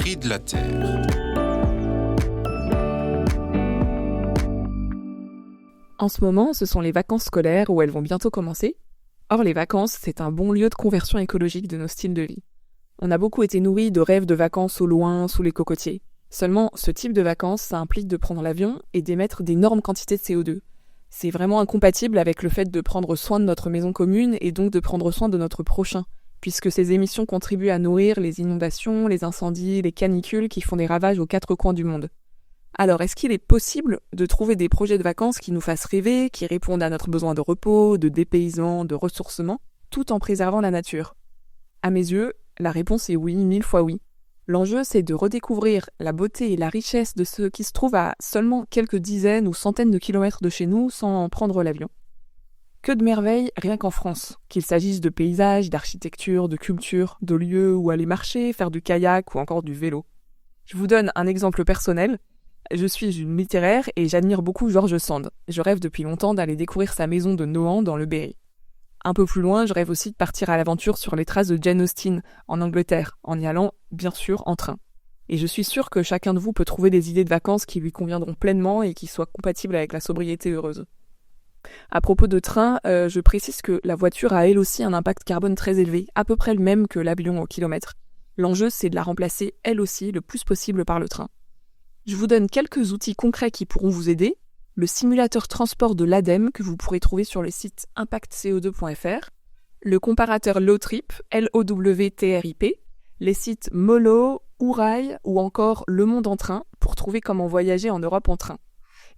cris de la terre. En ce moment, ce sont les vacances scolaires où elles vont bientôt commencer. Or, les vacances, c'est un bon lieu de conversion écologique de nos styles de vie. On a beaucoup été nourris de rêves de vacances au loin, sous les cocotiers. Seulement, ce type de vacances, ça implique de prendre l'avion et d'émettre d'énormes quantités de CO2. C'est vraiment incompatible avec le fait de prendre soin de notre maison commune et donc de prendre soin de notre prochain, puisque ces émissions contribuent à nourrir les inondations, les incendies, les canicules qui font des ravages aux quatre coins du monde. Alors, est-ce qu'il est possible de trouver des projets de vacances qui nous fassent rêver, qui répondent à notre besoin de repos, de dépaysement, de ressourcement, tout en préservant la nature ? À mes yeux, la réponse est oui, 1000 fois oui. L'enjeu, c'est de redécouvrir la beauté et la richesse de ce qui se trouve à seulement quelques dizaines ou centaines de kilomètres de chez nous sans prendre l'avion. Que de merveilles rien qu'en France, qu'il s'agisse de paysages, d'architecture, de culture, de lieux où aller marcher, faire du kayak ou encore du vélo. Je vous donne un exemple personnel. Je suis une littéraire et j'admire beaucoup George Sand. Je rêve depuis longtemps d'aller découvrir sa maison de Nohant dans le Berry. Un peu plus loin, je rêve aussi de partir à l'aventure sur les traces de Jane Austen, en Angleterre, en y allant, bien sûr, en train. Et je suis sûre que chacun de vous peut trouver des idées de vacances qui lui conviendront pleinement et qui soient compatibles avec la sobriété heureuse. À propos de train, je précise que la voiture a elle aussi un impact carbone très élevé, à peu près le même que l'avion au kilomètre. L'enjeu, c'est de la remplacer, elle aussi, le plus possible par le train. Je vous donne quelques outils concrets qui pourront vous aider. Le simulateur transport de l'ADEME que vous pourrez trouver sur le site impactco2.fr, le comparateur Lowtrip, L-O-W-T-R-I-P, les sites Molo, Ourail ou encore Le Monde en train pour trouver comment voyager en Europe en train.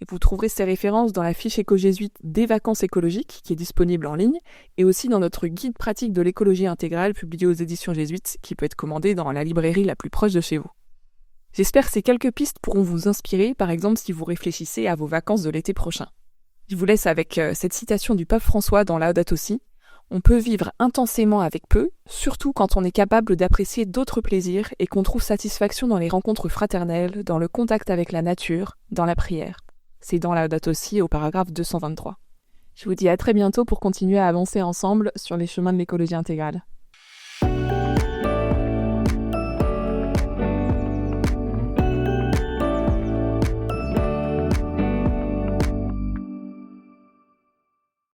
Et vous trouverez ces références dans la fiche éco-jésuite des vacances écologiques qui est disponible en ligne et aussi dans notre guide pratique de l'écologie intégrale publié aux éditions jésuites qui peut être commandé dans la librairie la plus proche de chez vous. J'espère que ces quelques pistes pourront vous inspirer, par exemple si vous réfléchissez à vos vacances de l'été prochain. Je vous laisse avec cette citation du pape François dans Laudato Si. On peut vivre intensément avec peu, surtout quand on est capable d'apprécier d'autres plaisirs et qu'on trouve satisfaction dans les rencontres fraternelles, dans le contact avec la nature, dans la prière. C'est dans Laudato Si au paragraphe 223. Je vous dis à très bientôt pour continuer à avancer ensemble sur les chemins de l'écologie intégrale.